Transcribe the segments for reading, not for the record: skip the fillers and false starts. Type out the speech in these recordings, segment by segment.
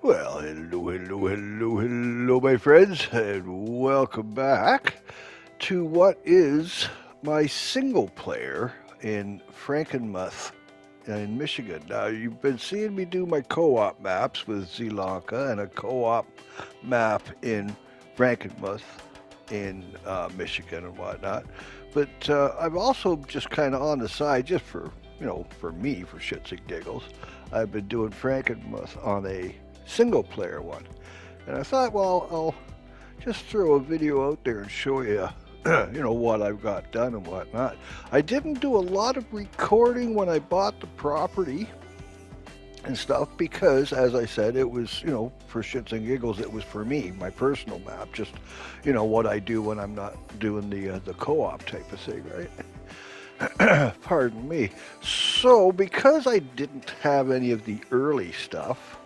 Well, hello, my friends, and welcome back to what is my single player in Frankenmuth in Michigan. Now, you've been seeing me do my co-op maps with Sri Lanka and a co-op map in Frankenmuth in Michigan and whatnot. But I'm also just kind of on the side, just for, for me, for shits and giggles. I've been doing Frankenmuth on a single player one. And I thought, well, I'll just throw a video out there and show you, what I've got done and whatnot. I didn't do a lot of recording when I bought the property and stuff because, as I said, it was, for shits and giggles, it was for me, my personal map, just, what I do when I'm not doing the co-op type of thing, right? Pardon me. So, because I didn't have any of the early stuff,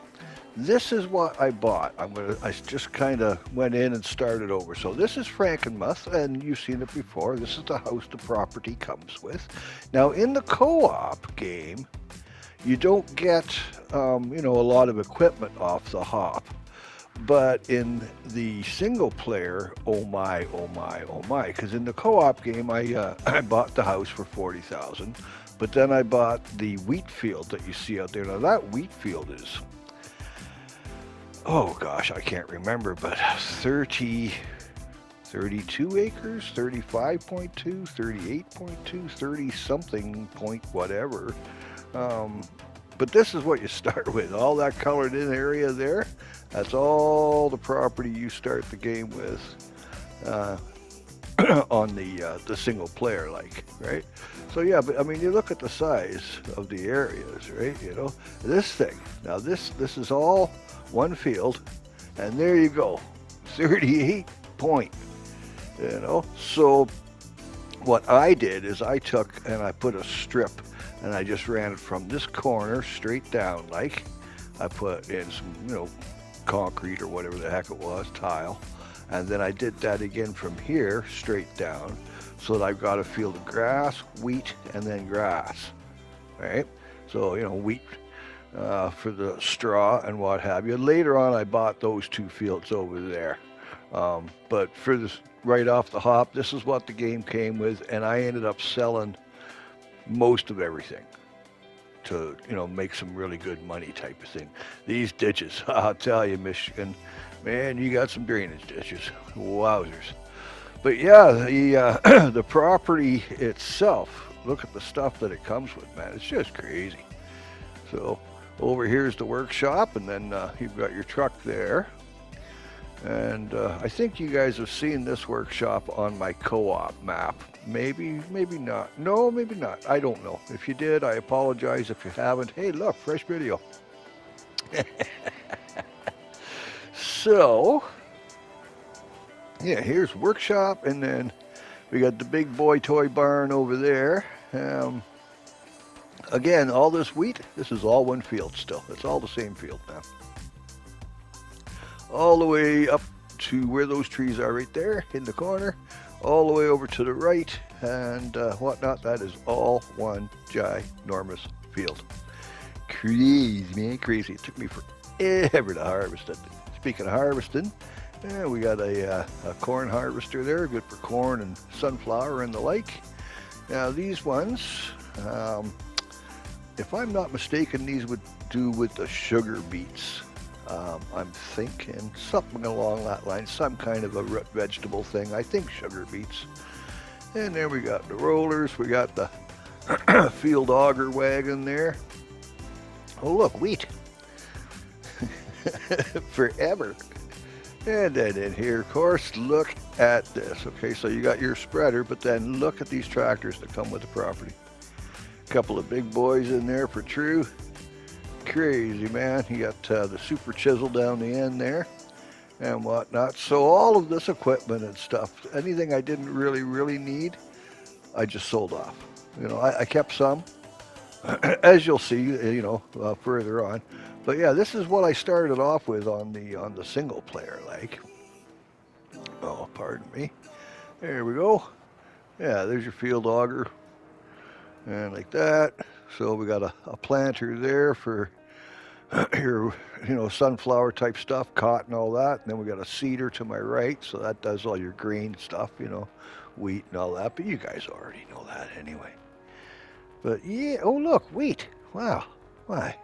this is what I bought. I just kind of went in and started over. So this is Frankenmuth, and you've seen it before. This is the house the property comes with. Now, in the co-op game, you don't get, a lot of equipment off the hop. But in the single player, oh my, oh my, oh my. Because in the co-op game, I bought the house for 40,000, but then I bought the wheat field that you see out there. Now that wheat field is, oh gosh, I can't remember, but 32 acres, 35.2, 38.2, 30 something point whatever. But this is what you start with. All that colored in area there, that's all the property you start the game with on the single player, like, right? So yeah, but I mean, you look at the size of the areas, right? This thing. Now this is all one field, and there you go, 38 point. So what I did is I took and I put a strip and I just ran it from this corner straight down, like I put in some, concrete or whatever the heck it was, tile, and then I did that again from here straight down, so that I've got a field of grass, wheat, and then grass, right? So, wheat for the straw and what have you. Later on, I bought those two fields over there. But for this, right off the hop, this is what the game came with, and I ended up selling most of everything to, make some really good money type of thing. These ditches, I'll tell you, Michigan, man, you got some drainage ditches. Wowzers. But yeah, the the property itself, look at the stuff that it comes with, man. It's just crazy. So over here is the workshop, and then you've got your truck there. And I think you guys have seen this workshop on my co-op map. Maybe, maybe not. No, maybe not. I don't know. If you did, I apologize. If you haven't, hey, look, fresh video. So, yeah, here's workshop, and then we got the big boy toy barn over there. Again, all this wheat, this is all one field still. It's all the same field now. All the way up to where those trees are right there in the corner, all the way over to the right and whatnot. That is all one ginormous field. Crazy, man, crazy. It took me forever to harvest it. Speaking of harvesting, we got a corn harvester there, good for corn and sunflower and the like. Now these ones, if I'm not mistaken, these would do with the sugar beets. I'm thinking something along that line, some kind of a root vegetable thing. I think sugar beets. And then we got the rollers. We got the field auger wagon there. Oh, look, wheat. Forever. And then in here, of course, look at this. Okay, so you got your spreader, but then look at these tractors that come with the property. A couple of big boys in there for true. Crazy, man. You got the super chisel down the end there and whatnot. So all of this equipment and stuff, anything I didn't really need, I just sold off. I kept some, as you'll see, further on. But yeah, this is what I started off with on the single player, like. Oh, pardon me. There we go. Yeah, there's your field auger, and like that. So we got a planter there for your, sunflower type stuff, cotton, all that. And then we got a cedar to my right, so that does all your green stuff, wheat and all that. But you guys already know that anyway. But yeah, oh look, wheat. Wow. My.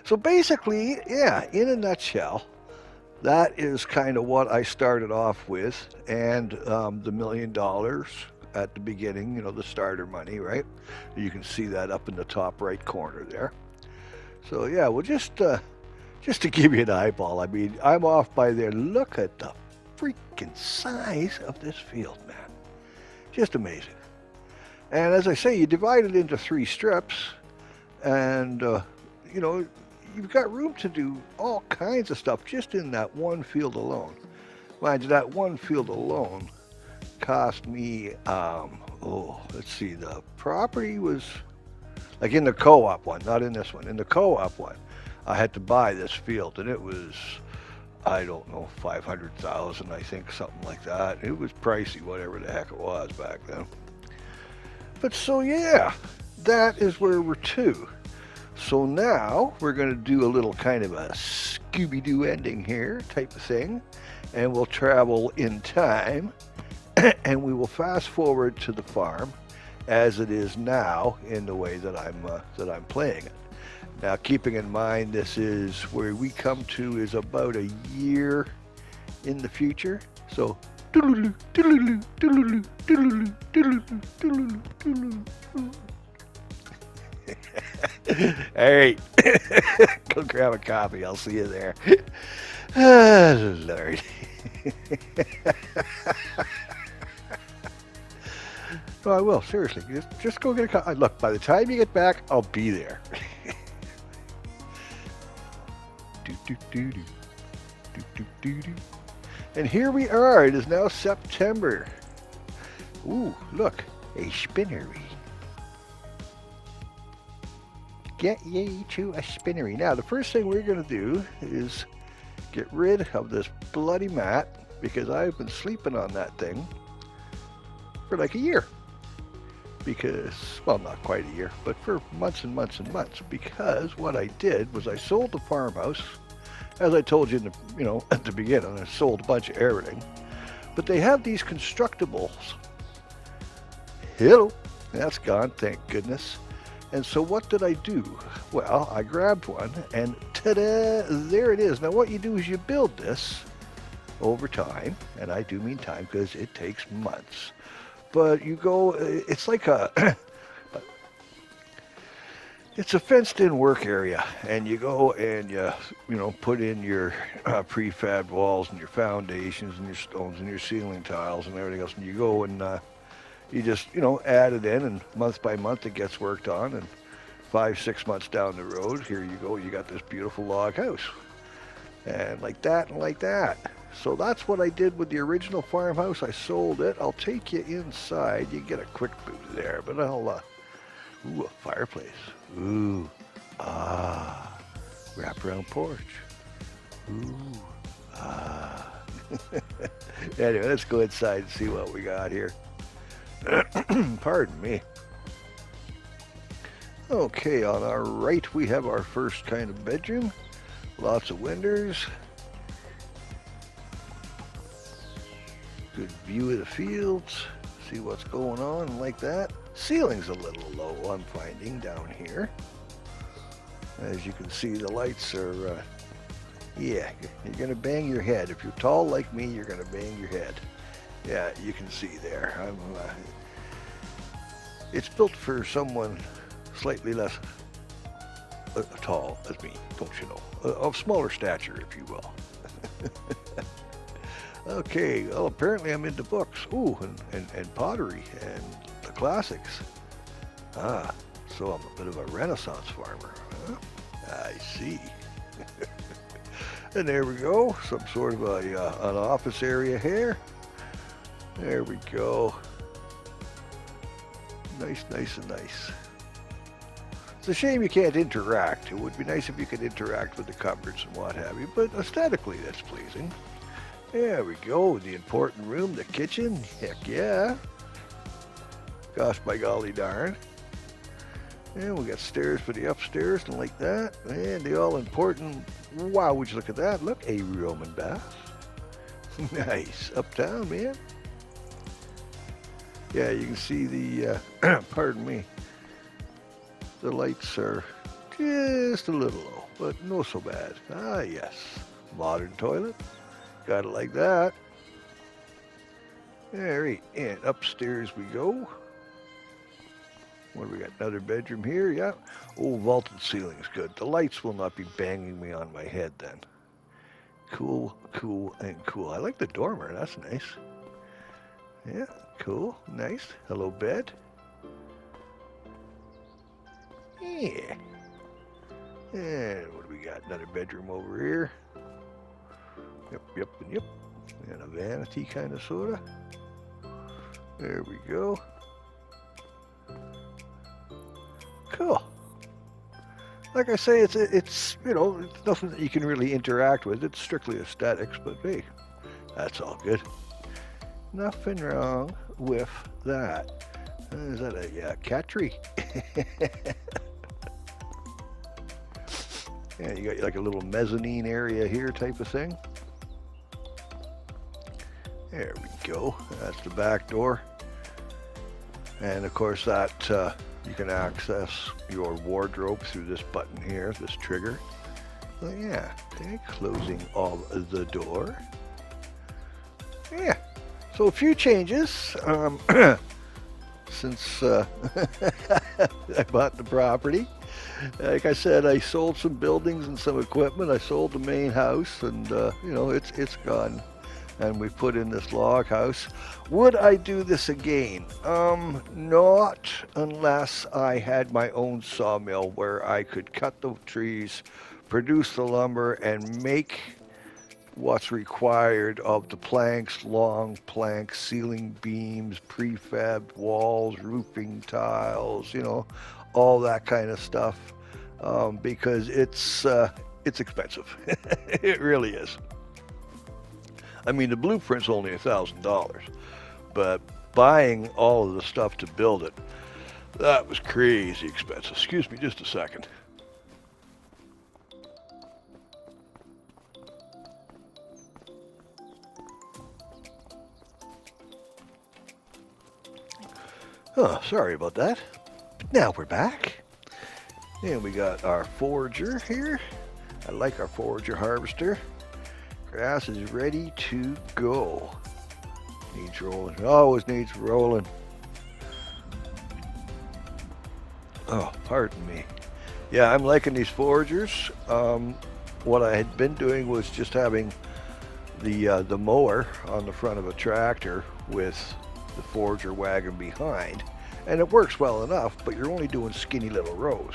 So basically, yeah, in a nutshell, that is kind of what I started off with, and the $1 million at the beginning, the starter money, right? You can see that up in the top right corner there. So yeah, well, just to give you an eyeball, I mean, I'm off by there. Look at the freaking size of this field, man. Just amazing. And as I say, you divide it into 3 strips, and you've got room to do all kinds of stuff just in that one field alone. Mind you, that one field alone cost me, let's see, the property was, like in the co-op one, not in this one, in the co-op one, I had to buy this field, and it was, I don't know, 500,000, I think, something like that. It was pricey, whatever the heck it was back then. But so yeah, that is where we're to. So now we're going to do a little kind of a Scooby-Doo ending here type of thing, and we'll travel in time, and we will fast forward to the farm as it is now in the way that I'm playing it. Now, keeping in mind this is where we come to is about a year in the future. So all right, go grab a coffee. I'll see you there. Lord. No, I will, seriously. Just go get a coffee. Look, by the time you get back, I'll be there. And here we are. It is now September. Ooh, look, a spinnery. Get ye to a spinnery. Now, the first thing we're going to do is get rid of this bloody mat, because I've been sleeping on that thing for like a year. Because, well, not quite a year, but for months and months and months. Because what I did was I sold the farmhouse, as I told you, at the beginning. I sold a bunch of everything. But they have these constructibles. Hello, that's gone, thank goodness. And so what did I do? Well, I grabbed one, and ta-da, there it is. Now what you do is you build this over time, and I do mean time because it takes months. But you go, it's like it's a fenced-in work area, and you go and you put in your prefab walls and your foundations and your stones and your ceiling tiles and everything else, and you go and you just, add it in, and month by month it gets worked on, and 5-6 months down the road, here you go, you got this beautiful log house. And like that and like that. So that's what I did with the original farmhouse. I sold it. I'll take you inside. You get a quick boot there, but I'll, ooh, a fireplace. Ooh, wraparound porch. Ooh, Anyway, let's go inside and see what we got here. Pardon me. Okay, on our right we have our first kind of bedroom. Lots of windows. Good view of the fields. See what's going on like that. Ceiling's a little low, I'm finding, down here. As you can see, the lights are, yeah, you're going to bang your head. If you're tall like me, you're going to bang your head. Yeah, you can see there. It's built for someone slightly less tall as me, don't you know? Of smaller stature, if you will. Okay, well, apparently I'm into books. Ooh, and pottery and the classics. Ah, so I'm a bit of a Renaissance farmer. Huh? I see. And there we go, some sort of an office area here. There we go. Nice, nice, and nice. It's a shame you can't interact. It would be nice if you could interact with the cupboards and what have you, but aesthetically that's pleasing. There we go, the important room, the kitchen. Heck yeah. Gosh, by golly darn. And we got stairs for the upstairs and like that. And the all important, wow, would you look at that? Look, a Roman bath. Nice. Uptown, man. Yeah, you can see the, pardon me, the lights are just a little low, but no so bad. Ah, yes. Modern toilet. Got it like that. All right, and upstairs we go. What do we got? Another bedroom here, yeah. Oh, vaulted ceiling's good. The lights will not be banging me on my head then. Cool, cool, and cool. I like the dormer, that's nice. Yeah, cool, nice. Hello, bed. Yeah. And what do we got? Another bedroom over here. Yep, yep, and yep. And a vanity kind of sorta. There we go. Cool. Like I say, it's you know, it's nothing that you can really interact with. It's strictly aesthetics, but hey, that's all good. Nothing wrong with that. Is that a cat tree? Yeah, you got like a little mezzanine area here type of thing. There we go. That's the back door. And of course that you can access your wardrobe through this button here, this trigger. So yeah, okay, closing of the door. Yeah, so a few changes since I bought the property. Like I said, I sold some buildings and some equipment. I sold the main house, and you know, it's gone. And we put in this log house. Would I do this again? Not unless I had my own sawmill where I could cut the trees, produce the lumber, and make what's required of the planks, long planks, ceiling beams, prefab walls, roofing tiles, you know, all that kind of stuff, because it's expensive. It really is. I mean, the blueprint's only $1,000, but buying all of the stuff to build it, that was crazy expensive. Excuse me just a second. Oh, sorry about that. But now we're back. And we got our forager here. I like our forager harvester. Grass is ready to go. Needs rolling. It always needs rolling. Oh, pardon me. Yeah, I'm liking these foragers. What I had been doing was just having the mower on the front of a tractor with the forager wagon behind, and it works well enough, but you're only doing skinny little rows.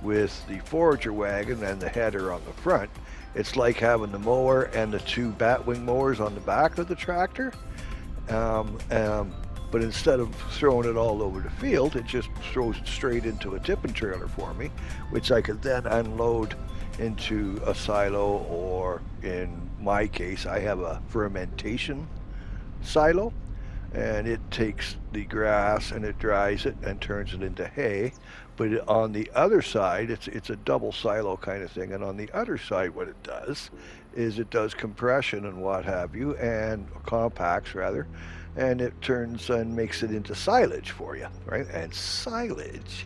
With the forager wagon and the header on the front, it's like having the mower and the two batwing mowers on the back of the tractor, but instead of throwing it all over the field, it just throws it straight into a tipping trailer for me, which I could then unload into a silo, or in my case, I have a fermentation silo, and it takes the grass and it dries it and turns it into hay. But on the other side, it's a double silo kind of thing, and on the other side what it does is it does compression and what have you, and compacts rather, and it turns and makes it into silage for you, right? And silage,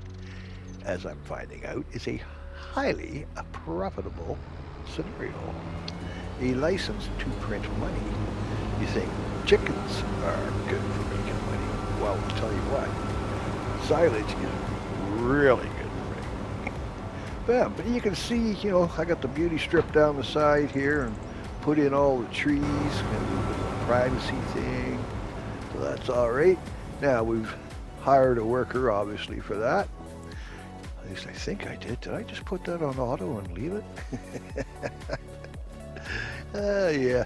as I'm finding out, is a highly profitable scenario. A license to print money. You think chickens are good for making money? Well, I'll tell you what, silage is really good for me. Yeah, but you can see, you know, I got the beauty strip down the side here and put in all the trees and the privacy thing, so that's all right. Now we've hired a worker, obviously, for that. At least I think I did. Did I just put that on auto and leave it? Yeah.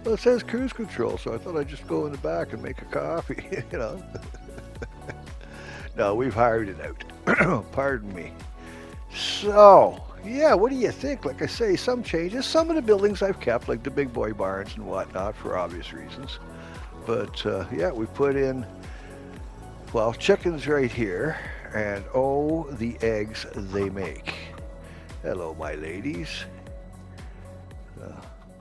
Well, it says cruise control, so I thought I'd just go in the back and make a coffee, you know. No, we've hired it out. Pardon me. So, yeah, what do you think? Like I say, some changes. Some of the buildings I've kept, like the big boy barns and whatnot, for obvious reasons. But, yeah, we put in, well, chickens right here. and oh, the eggs they make. Hello, my ladies.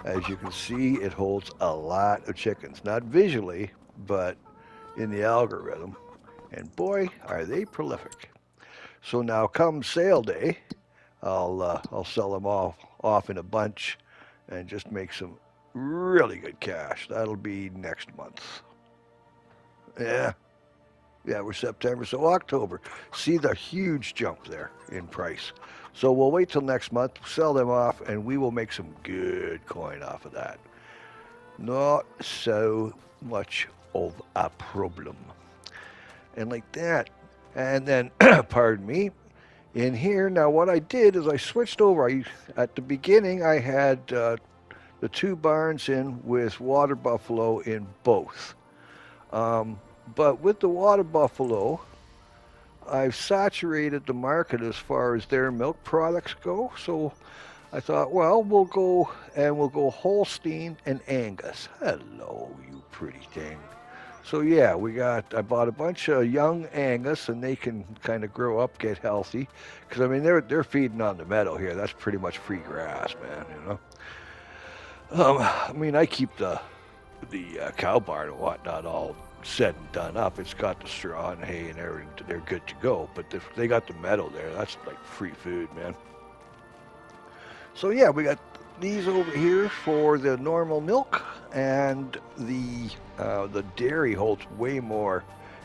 As you can see, it holds a lot of chickens. Not visually, but in the algorithm. And boy, are they prolific. So now come sale day, I'll sell them all off in a bunch and just make some really good cash. That'll be next month. Yeah, yeah, we're September, so October. See the huge jump there in price. So we'll wait till next month, sell them off, and we will make some good coin off of that. Not so much of a problem. And like that. And then, pardon me, in here, now what I did is I switched over. At the beginning, I had the two barns in with water buffalo in both. But with the water buffalo, I've saturated the market as far as their milk products go. So I thought, well, we'll go Holstein and Angus. Hello, you pretty thing. So yeah, I bought a bunch of young Angus, and they can kind of grow up, get healthy. Because I mean, they're feeding on the meadow here. That's pretty much free grass, man. I mean, I keep the cow barn and whatnot all said and done up. It's got the straw and hay and everything. They're good to go. But if they got the meadow there, that's like free food, man. So yeah, we got these over here for the normal milk, and the dairy holds way more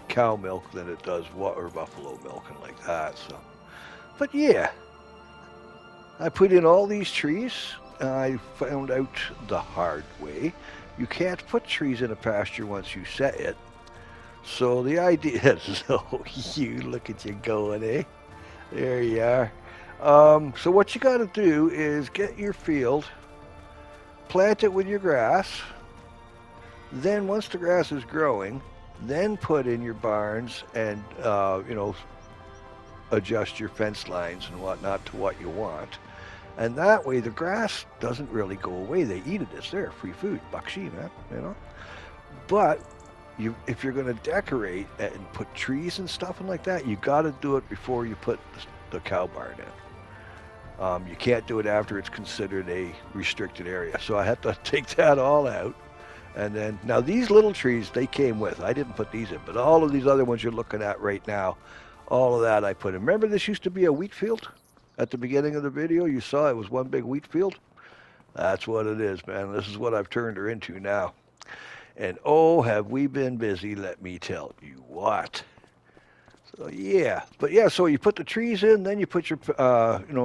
cow milk than it does water buffalo milk and like that. So, but yeah, I put in all these trees. I found out the hard way. You can't put trees in a pasture once you set it. So the idea is, oh, you look at you going, eh? There you are. So what you got to do is get your field, plant it with your grass. Then once the grass is growing, then put in your barns and, adjust your fence lines and whatnot to what you want. And that way the grass doesn't really go away. They eat it. It's there, free food. Bakshi, man, But if you're going to decorate and put trees and stuff and like that, you got to do it before you put the cow barn in. You can't do it after it's considered a restricted area. So I had to take that all out. And then, now these little trees, they came with. I didn't put these in, but all of these other ones you're looking at right now, all of that I put in. Remember this used to be a wheat field? At the beginning of the video, you saw it was one big wheat field. That's what it is, man. This is what I've turned her into now. And oh, have we been busy, let me tell you what. So yeah, but yeah, so you put the trees in, then you put your,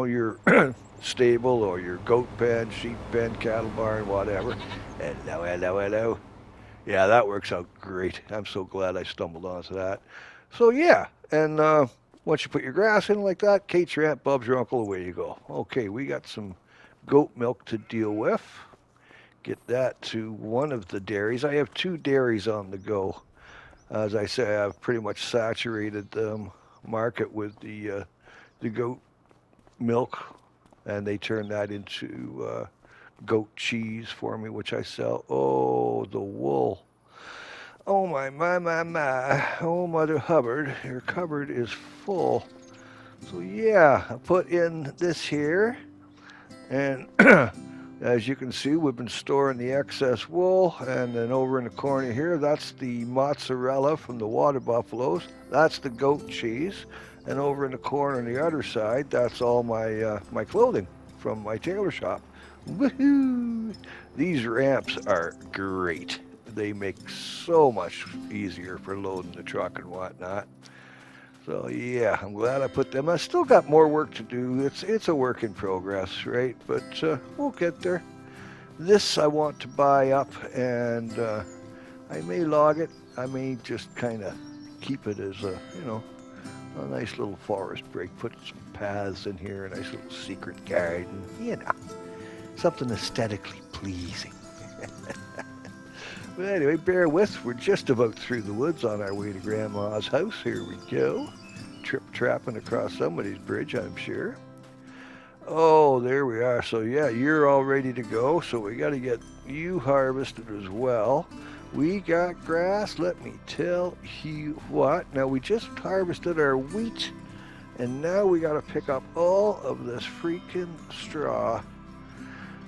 your stable or your goat pen, sheep pen, cattle barn, whatever. Hello, hello, hello. Yeah, that works out great. I'm so glad I stumbled onto that. So yeah, and once you put your grass in like that, Kate's your aunt, Bub's your uncle, away you go. Okay, we got some goat milk to deal with. Get that to one of the dairies. I have two dairies on the go. As I say, I've pretty much saturated the market with the goat milk, and they turn that into goat cheese for me, which I sell. Oh, the wool. Oh, my. Oh, Mother Hubbard, your cupboard is full. So, yeah, I put in this here. And as you can see, we've been storing the excess wool. And then over in the corner here, that's the mozzarella from the water buffaloes. That's the goat cheese. And over in the corner on the other side, that's all my my clothing from my tailor shop. Woohoo! These ramps are great. They make so much easier for loading the truck and whatnot. So yeah, I'm glad I put them. I still got more work to do. It's a work in progress, right? But we'll get there. This I want to buy up, and I may log it. I may just kind of keep it as a nice little forest break. Put some paths in here, a nice little secret garden. Something aesthetically pleasing. But anyway, bear with. We're just about through the woods on our way to Grandma's house. Here we go. Trip-trapping across somebody's bridge, I'm sure. Oh, there we are. So yeah, you're all ready to go. So we got to get you harvested as well. We got grass. Let me tell you what. Now we just harvested our wheat, and now we got to pick up all of this freaking straw.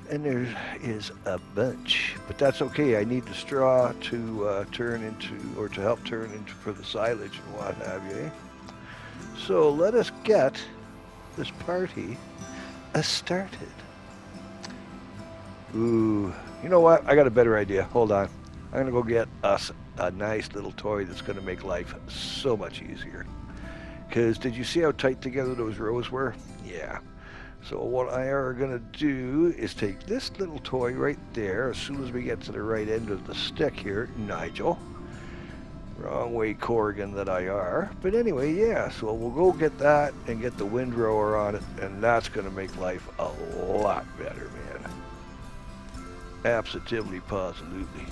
And there is a bunch, but that's okay. I need the straw to turn into, or to help turn into for the silage and what have you. So let us get this party started. Ooh, you know what? I got a better idea. Hold on. I'm going to go get us a nice little toy that's going to make life so much easier. Because did you see how tight together those rows were? Yeah. So what I are going to do is take this little toy right there as soon as we get to the right end of the stick here, Nigel. Wrong way, Corrigan, that I are. But anyway, yeah, so we'll go get that and get the windrower on it, and that's going to make life a lot better, man. Absolutely, positively.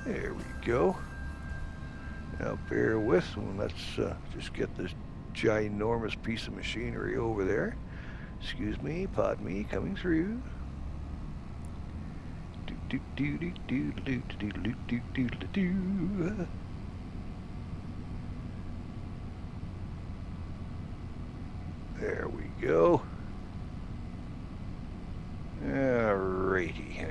There we go. Now bear with, and let's just get this ginormous piece of machinery over there. Excuse me, pardon me, coming through. There we go. Alrighty.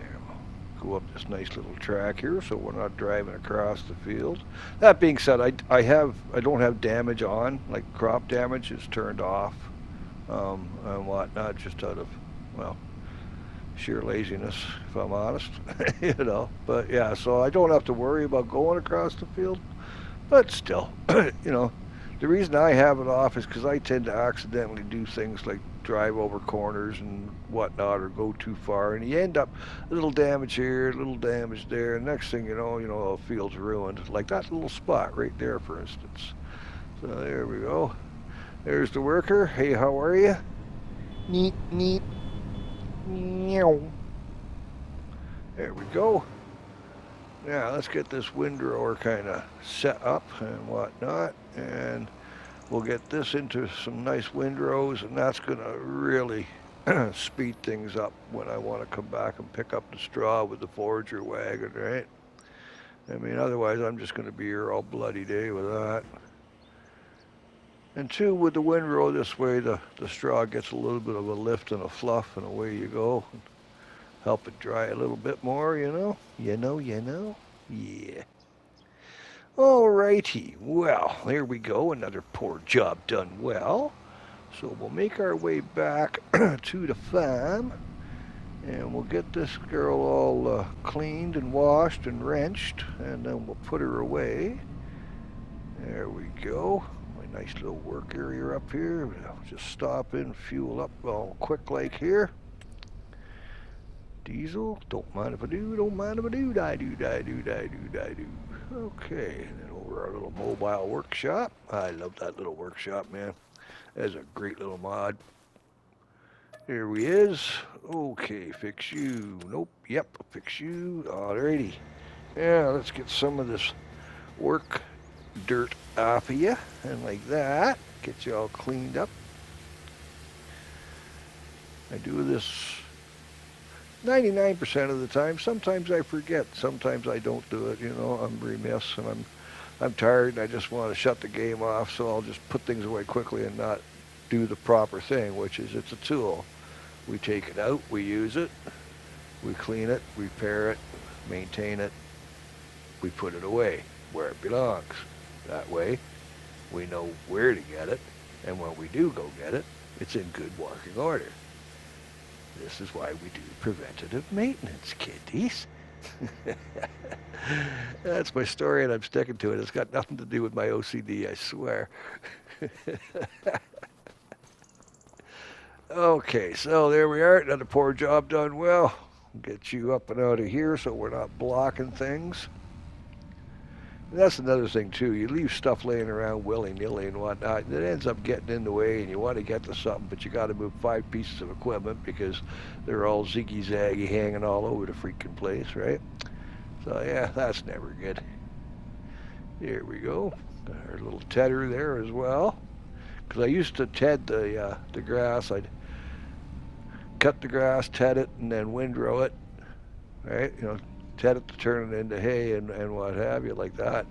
Go up this nice little track here so we're not driving across the field. That being said, I don't have damage on, like crop damage is turned off and whatnot, just out of, well, sheer laziness, if I'm honest. You know, but yeah, so I don't have to worry about going across the field, but still, you know, the reason I have it off is because I tend to accidentally do things like drive over corners and whatnot, or go too far, and you end up a little damage here, a little damage there, and next thing you know, the field's ruined. Like that little spot right there, for instance. So there we go. There's the worker. Hey, how are you? Neat, neat. Meow. There we go. Now let's get this windrower kind of set up and whatnot, and we'll get this into some nice windrows, and that's going to really speed things up when I want to come back and pick up the straw with the forager wagon, right? I mean, otherwise I'm just going to be here all bloody day with that. And two, with the windrow this way, the straw gets a little bit of a lift and a fluff, and away you go. Help it dry a little bit more, you know? You know? Yeah. Alrighty, well, there we go, another poor job done well. So we'll make our way back to the farm, and we'll get this girl all cleaned and washed and wrenched, and then we'll put her away. There we go. My nice little work area up here. We'll just stop in, fuel up all quick like here. Diesel, don't mind if I do, don't mind if I do, I do. Okay, and then over our little mobile workshop. I love that little workshop, man. That's a great little mod. There he is. Okay, fix you. Nope, yep, fix you. Alrighty. Yeah, let's get some of this work dirt off of you, and like that, get you all cleaned up. I do this 99% of the time. Sometimes I forget. Sometimes I don't do it. You know, I'm remiss, and I'm tired, and I just want to shut the game off. So I'll just put things away quickly and not do the proper thing, which is it's a tool. We take it out, we use it, we clean it, repair it, maintain it, we put it away where it belongs. That way, we know where to get it, and when we do go get it, it's in good working order. This is why we do preventative maintenance, kiddies. That's my story, and I'm sticking to it. It's got nothing to do with my OCD, I swear. Okay, so there we are. Another poor job done well. Get you up and out of here so we're not blocking things. And that's another thing, too. You leave stuff laying around willy-nilly and whatnot, and it ends up getting in the way, and you want to get to something, but you got to move 5 pieces of equipment because they're all ziggy-zaggy hanging all over the freaking place, right? So, yeah, that's never good. Here we go. Our little tedder there as well. Because I used to ted the grass. I'd cut the grass, ted it, and then windrow it. Right? Ted it to turn it into hay and what have you, like that.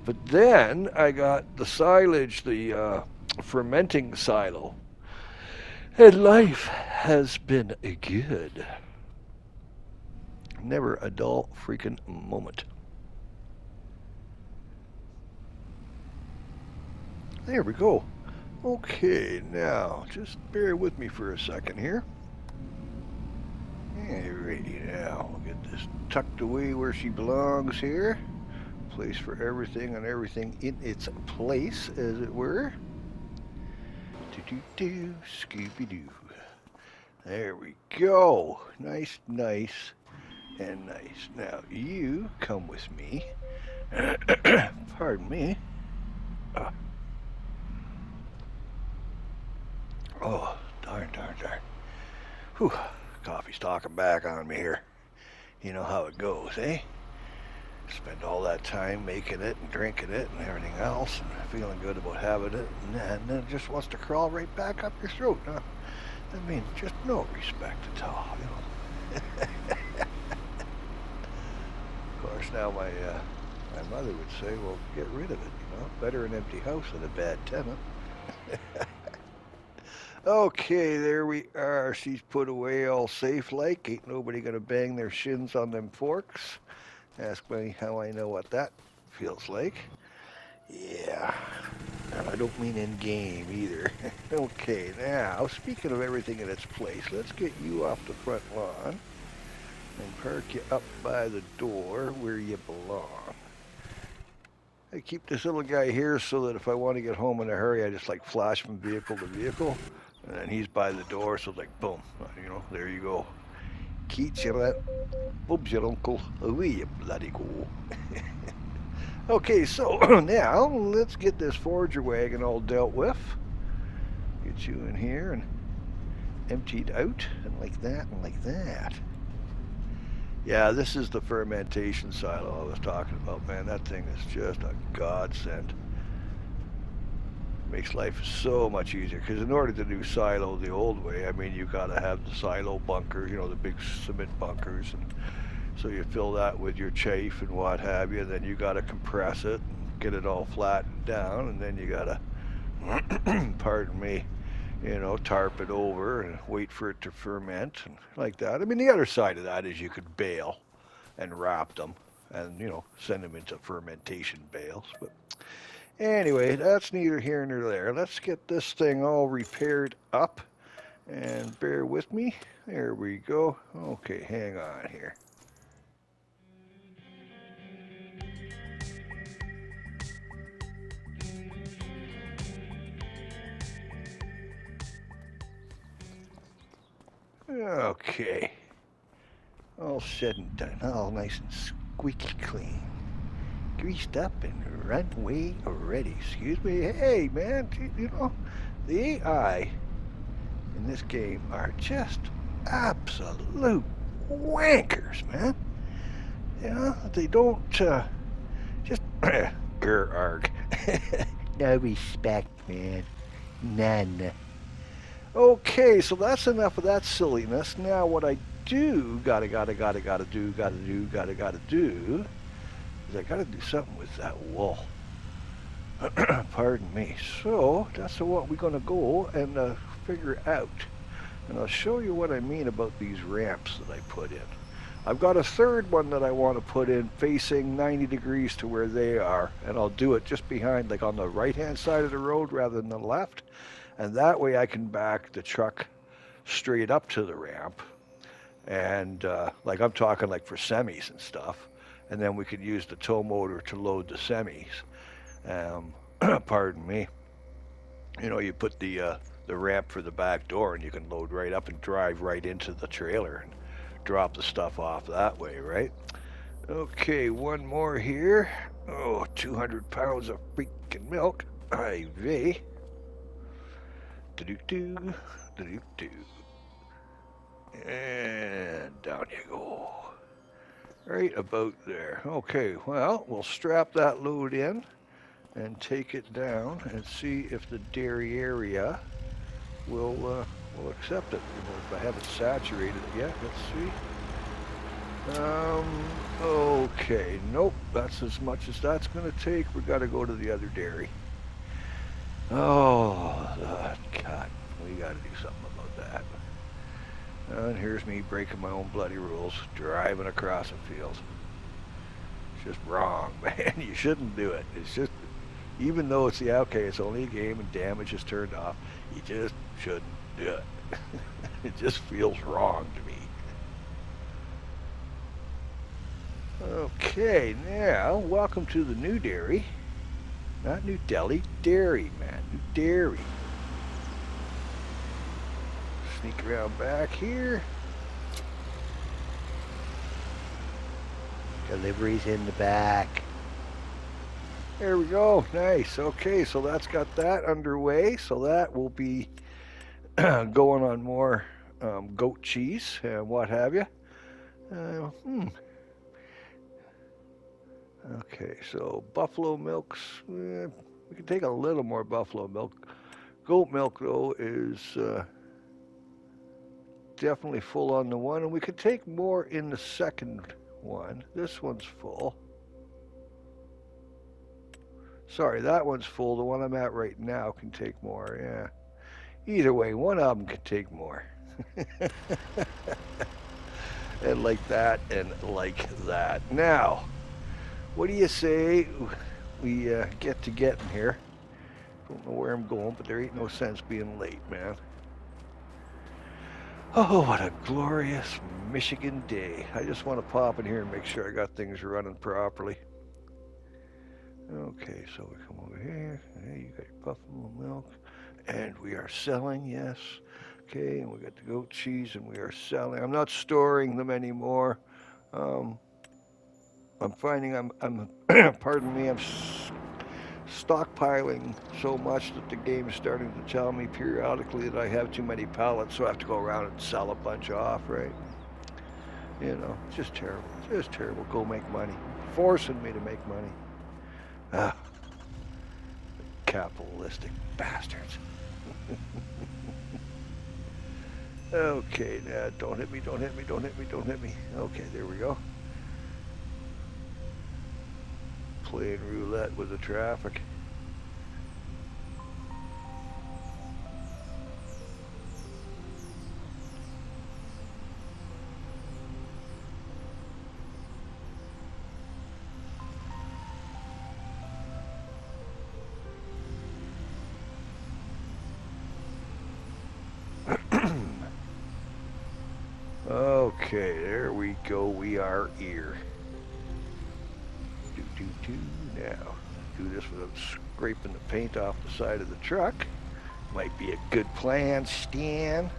But then I got the silage, the fermenting silo. And life has been good. Never a dull freaking moment. There we go. Okay, now just bear with me for a second here. Alrighty, now we'll get this tucked away where she belongs here. Place for everything and everything in its place, as it were. Do-do-do, Scooby-Doo. There we go. Nice, nice, and nice. Now you come with me. Pardon me. Oh, darn. Whew, coffee's talking back on me here. You know how it goes, eh? Spend all that time making it and drinking it and everything else and feeling good about having it, and then it just wants to crawl right back up your throat. Huh? I mean, just no respect at all, Of course, now my mother would say, well, get rid of it, Better an empty house than a bad tenant. Okay, there we are. She's put away all safe like. Ain't nobody gonna bang their shins on them forks. Ask me how I know what that feels like. Yeah. And I don't mean in game either. Okay, now, speaking of everything in its place, let's get you off the front lawn and park you up by the door where you belong. I keep this little guy here so that if I want to get home in a hurry, I just like flash from vehicle to vehicle. And then he's by the door, so like, boom, there you go. Keats your that. Bob's your uncle. Away you bloody go. Okay, so now let's get this Forger wagon all dealt with. Get you in here and emptied out, and like that, and like that. Yeah, this is the fermentation silo I was talking about, man. That thing is just a godsend. Makes life so much easier, because in order to do silo the old way, I mean, you got to have the silo bunkers, the big cement bunkers, and so you fill that with your chaff and what have you, and then you got to compress it, get it all flattened down, and then you got to, pardon me, tarp it over and wait for it to ferment and like that. I mean, the other side of that is you could bale and wrap them and, send them into fermentation bales, but anyway, that's neither here nor there. Let's get this thing all repaired up, and bear with me. There we go. Okay, hang on here. Okay. All said and done. All nice and squeaky clean. Greased up and runway ready. Excuse me. Hey, man, the AI in this game are just absolute wankers, man. They don't just arg. No respect, man. None. Okay, so that's enough of that silliness. Now what I do gotta do is I gotta do something with that wool. Pardon me. So that's what we're gonna go and figure out. And I'll show you what I mean about these ramps that I put in. I've got a third one that I want to put in facing 90 degrees to where they are, and I'll do it just behind, like on the right hand side of the road rather than the left. And that way I can back the truck straight up to the ramp. And like I'm talking like for semis and stuff. And then we could use the tow motor to load the semis. Pardon me. You put the ramp for the back door and you can load right up and drive right into the trailer and drop the stuff off that way, right? Okay, one more here. Oh, 200 pounds of freaking milk. IV. Do-do-do, do-do-do. And down you go. Right about there. Okay, well, we'll strap that load in. and take it down and see if the dairy area will accept it. If I haven't saturated it yet, let's see. Okay, nope, that's as much as that's going to take. We got to go to the other dairy. Oh, God, we got to do something about that. And here's me breaking my own bloody rules, driving across a field. It's just wrong, man. You shouldn't do it. It's just, even though it's it's only a game and damage is turned off, you just shouldn't do it. It just feels wrong to me. Okay, now, welcome to the new dairy. Not New Delhi, dairy, man. New dairy. Sneak around back here. Deliveries in the back. There we go. Nice. Okay, so that's got that underway. So that will be going on more goat cheese and what have you. Okay, so buffalo milks. We can take a little more buffalo milk. Goat milk, though, is definitely full on the one, and we could take more in the second one. This one's full. Sorry, that one's full. The one I'm at right now can take more, yeah. Either way, one of them can take more. And like that, and like that. Now, what do you say we get to getting here? Don't know where I'm going, but there ain't no sense being late, man. Oh, what a glorious Michigan day. I just want to pop in here and make sure I got things running properly. Okay, so we come over here. Hey, you got your buffalo milk. And we are selling, yes. Okay, and we got the goat cheese, and we are selling. I'm not storing them anymore. I'm finding I'm pardon me, I'm stockpiling so much that the game is starting to tell me periodically that I have too many pallets, so I have to go around and sell a bunch off, right? You know, it's just terrible. Just terrible. Go make money. Forcing me to make money. Ah, capitalistic bastards. Okay, now don't hit me, don't hit me, don't hit me, don't hit me. Okay, there we go. Playing roulette with the traffic. Okay, there we go. We are here. Now, do this without scraping the paint off the side of the truck. Might be a good plan, Stan.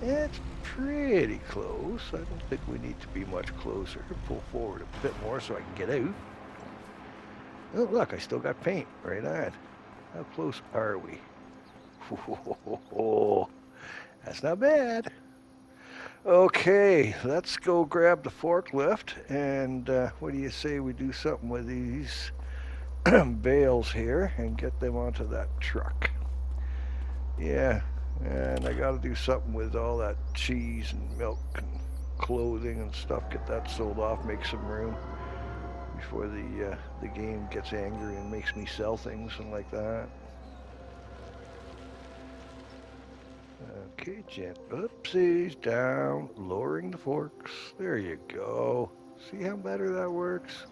It's pretty close. I don't think we need to be much closer. Pull forward a bit more so I can get out. Oh, look, I still got paint. Right on. How close are we? Oh, that's not bad. Okay, let's go grab the forklift, and what do you say we do something with these bales here and get them onto that truck? Yeah, and I got to do something with all that cheese and milk and clothing and stuff, get that sold off, make some room before the game gets angry and makes me sell things and like that. Okay, oopsies, down, lowering the forks. There you go. See how better that works?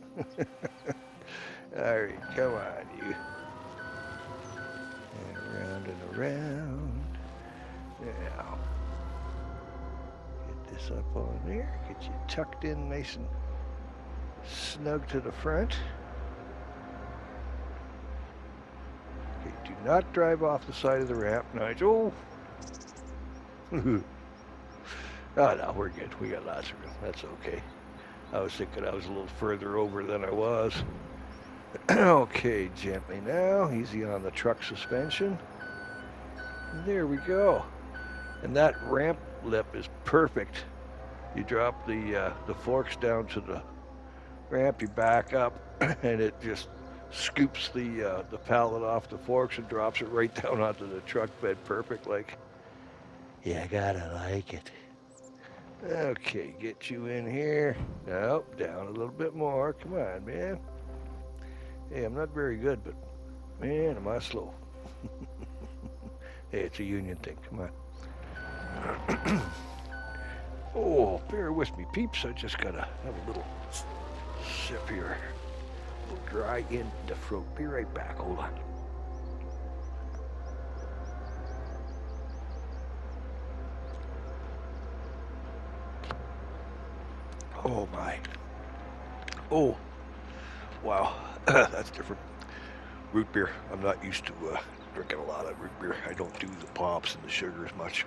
All right, come on, you. And around and around. Now, get this up on there. Get you tucked in nice and snug to the front. Okay, do not drive off the side of the ramp, Nigel. Oh no, we're good. We got lots of room. That's okay. I was thinking I was a little further over than I was. Okay, gently now. Easy on the truck suspension. There we go. And that ramp lip is perfect. You drop the forks down to the ramp, you back up, and it just scoops the pallet off the forks and drops it right down onto the truck bed, perfect. Like, yeah, I gotta like it. Okay, get you in here. Nope, down a little bit more. Come on, man. Hey, I'm not very good, but man, am I slow. Hey, it's a union thing. Come on. Oh, bear with me, peeps. I just gotta have a little sip here. A little dry in the throat. Be right back. Hold on. Oh my. Oh, wow. That's different. Root beer. I'm not used to drinking a lot of root beer. I don't do the pops and the sugar as much.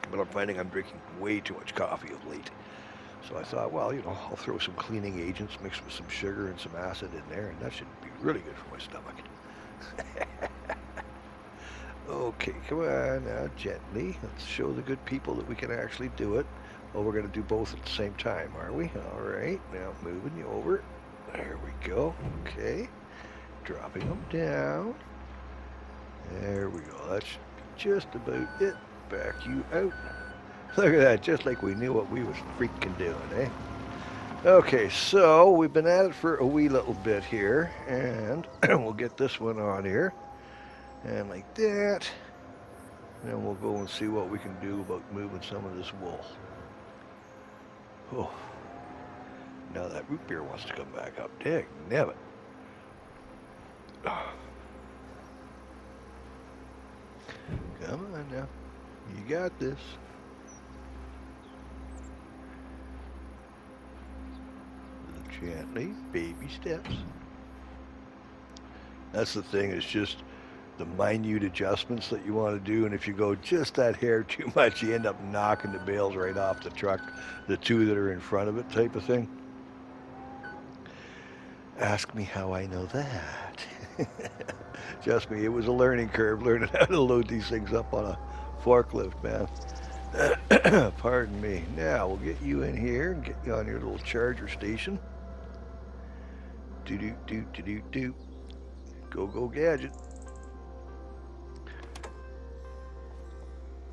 But I'm finding I'm drinking way too much coffee of late. So I thought, well, I'll throw some cleaning agents mixed with some sugar and some acid in there, and that should be really good for my stomach. Okay, come on now, gently. Let's show the good people that we can actually do it. Oh, we're going to do both at the same time, are we? All right, now moving you over. There we go. Okay, dropping them down. There we go. That should be just about it. Back you out. Look at that, just like we knew what we was freaking doing, eh? Okay, so we've been at it for a wee little bit here, and we'll get this one on here. And like that. And then we'll go and see what we can do about moving some of this wool. Oh, now that root beer wants to come back up. Dang, nabbit. Oh. Come on now. You got this. Gently, baby steps. That's the thing, it's just the minute adjustments that you want to do, and if you go just that hair too much, you end up knocking the bales right off the truck, the two that are in front of it type of thing. Ask me how I know that. Trust me, it was a learning curve learning how to load these things up on a forklift, man. Pardon me. Now we'll get you in here and get you on your little charger station. Do. Go gadget.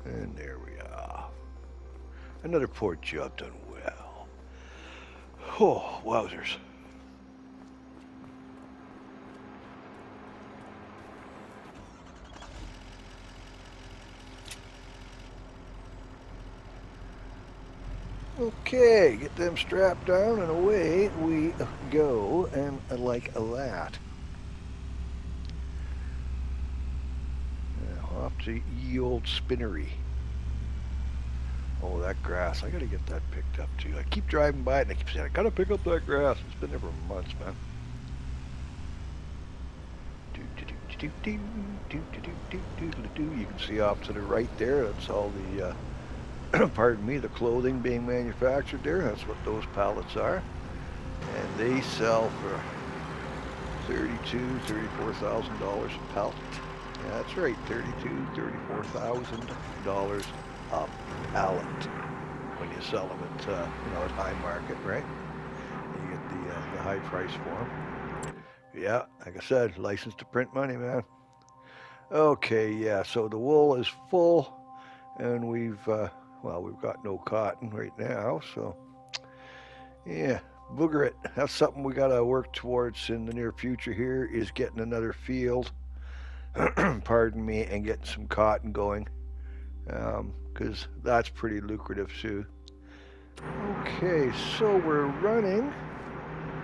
And there we are. Another port job done well. Oh, wowzers. Okay, get them strapped down and away we go, and like that. Now off to ye old spinnery. Oh, that grass, I gotta get that picked up too. I keep driving by it and I keep saying, I gotta pick up that grass. It's been there for months, man. You can see off to the right there, that's all the pardon me, the clothing being manufactured there. That's what those pallets are. And they sell for $34,000 a pallet. Yeah, that's right, $34,000 a pallet when you sell them at, at high market, right? And you get the high price for them. Yeah, like I said, license to print money, man. Okay, yeah, so the wool is full, and we've got no cotton right now, so yeah, booger it. That's something we got to work towards in the near future here, is getting another field, pardon me, and getting some cotton going, because that's pretty lucrative too. Okay, so we're running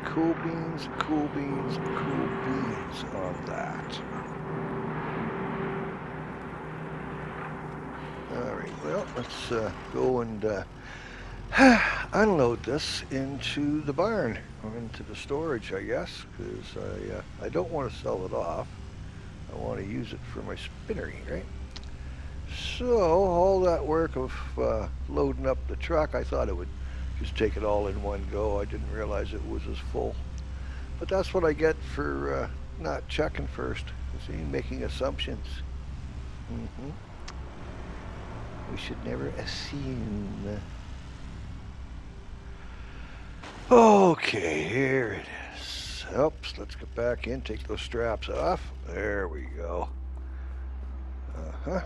cool beans on that. Alright, well, let's go and unload this into the barn, or into the storage, I guess, because I don't want to sell it off. I want to use it for my spinnery, right? So, all that work of loading up the truck, I thought it would just take it all in one go. I didn't realize it was as full. But that's what I get for not checking first. See, making assumptions. We should never assume. Okay, here it is. Oops, let's get back in, take those straps off. There we go. Uh-huh.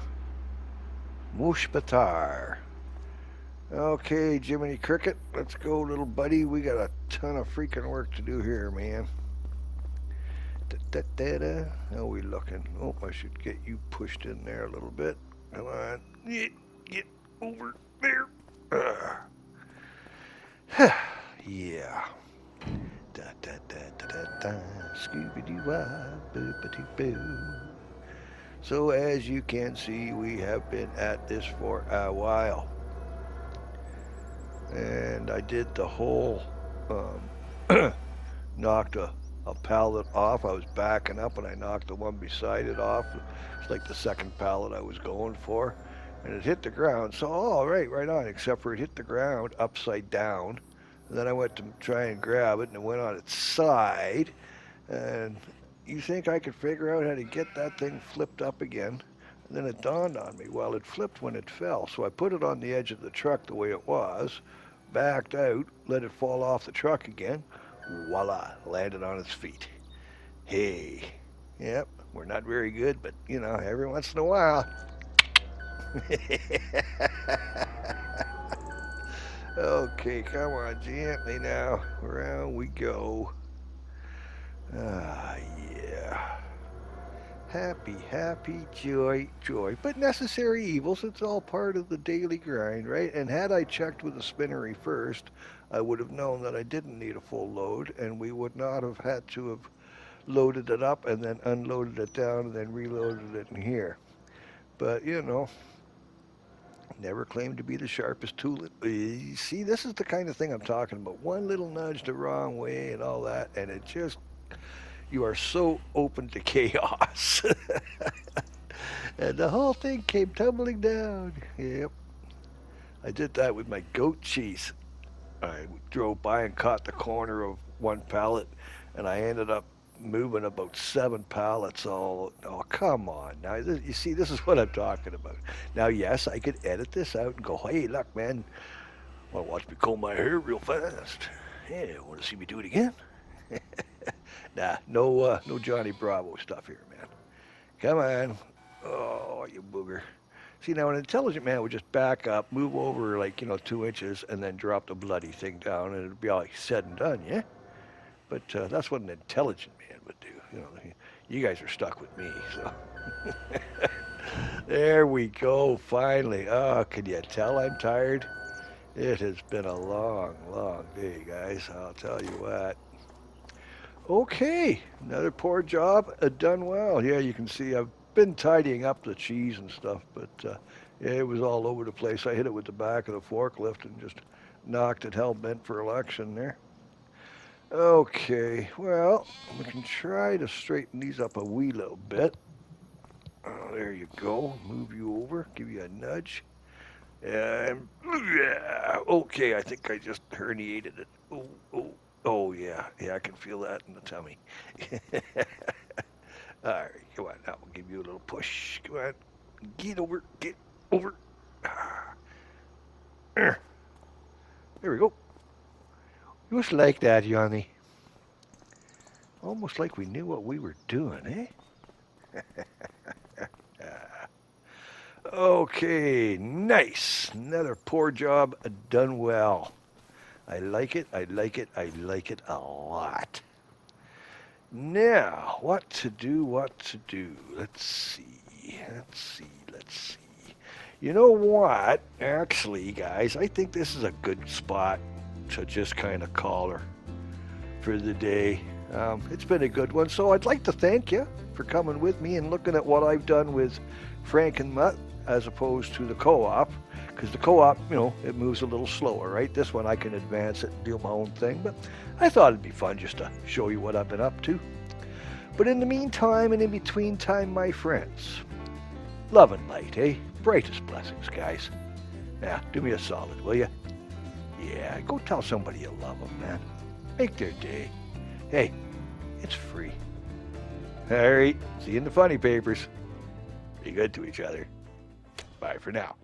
Mushbatar. Okay, Jiminy Cricket, let's go, little buddy. We got a ton of freaking work to do here, man. Da-da-da-da. How are we looking? Oh, I should get you pushed in there a little bit. Come on. Get over there. Yeah. Da-da-da-da-da-da. Scooby-Doo-wah, boo-ba-doo-boo. So as you can see, we have been at this for a while. And I did the whole, knocked a pallet off. I was backing up and I knocked the one beside it off. It's like the second pallet I was going for. And it hit the ground. So, all right, right on, except for it hit the ground upside down. And then I went to try and grab it and it went on its side. And you think I could figure out how to get that thing flipped up again? And then it dawned on me, well, it flipped when it fell. So I put it on the edge of the truck the way it was, backed out, let it fall off the truck again. Voila, landed on its feet. Hey, yep, we're not very good, but, you know, every once in a while. Okay, come on, gently now. Around we go. Ah, yeah. Happy, happy, joy, joy. But necessary evils, it's all part of the daily grind, right? And had I checked with the spinnery first, I would have known that I didn't need a full load, and we would not have had to have loaded it up and then unloaded it down and then reloaded it in here. But, you know, never claimed to be the sharpest tool. You see, this is the kind of thing I'm talking about. One little nudge the wrong way and all that, and it just, you are so open to chaos. And the whole thing came tumbling down. Yep. I did that with my goat cheese. I drove by and caught the corner of one pallet, and I ended up moving about 7 pallets all. Oh, come on. Now, you see, this is what I'm talking about. Now, yes, I could edit this out and go, hey, look, man, want to watch me comb my hair real fast? Yeah, want to see me do it again? Nah, no Johnny Bravo stuff here, man. Come on. Oh, you booger. See, now an intelligent man would just back up, move over like, 2 inches, and then drop the bloody thing down, and it'd be all said and done, yeah? But that's what an intelligent man would do. You guys are stuck with me, so. There we go, finally. Oh, can you tell I'm tired? It has been a long, long day, guys. I'll tell you what. Okay, another poor job, done well. Yeah, you can see I've been tidying up the cheese and stuff, but yeah, it was all over the place. I hit it with the back of the forklift and just knocked it hell-bent for election there. Okay, well, we can try to straighten these up a wee little bit. Oh, there you go. Move you over, give you a nudge. And okay, I think I just herniated it. Oh, yeah, I can feel that in the tummy. All right, come on, now we'll give you a little push. Come on, get over. There we go. Just like that, Yanni. Almost like we knew what we were doing, eh? Okay, nice. Another poor job done well. I like it a lot. Now, what to do? Let's see. You know what? Actually, guys, I think this is a good spot to just kind of call her for the day. It's been a good one, so I'd like to thank you for coming with me and looking at what I've done with Frankenmuth as opposed to the co-op, because the co-op, it moves a little slower, right? This one I can advance it and do my own thing, but I thought it'd be fun just to show you what I've been up to. But in the meantime and in between time, my friends, love and light, eh? Brightest blessings, guys. Now, do me a solid, will you? Yeah, go tell somebody you love them, man. Make their day. Hey, it's free. All right, see you in the funny papers. Be good to each other. Bye for now.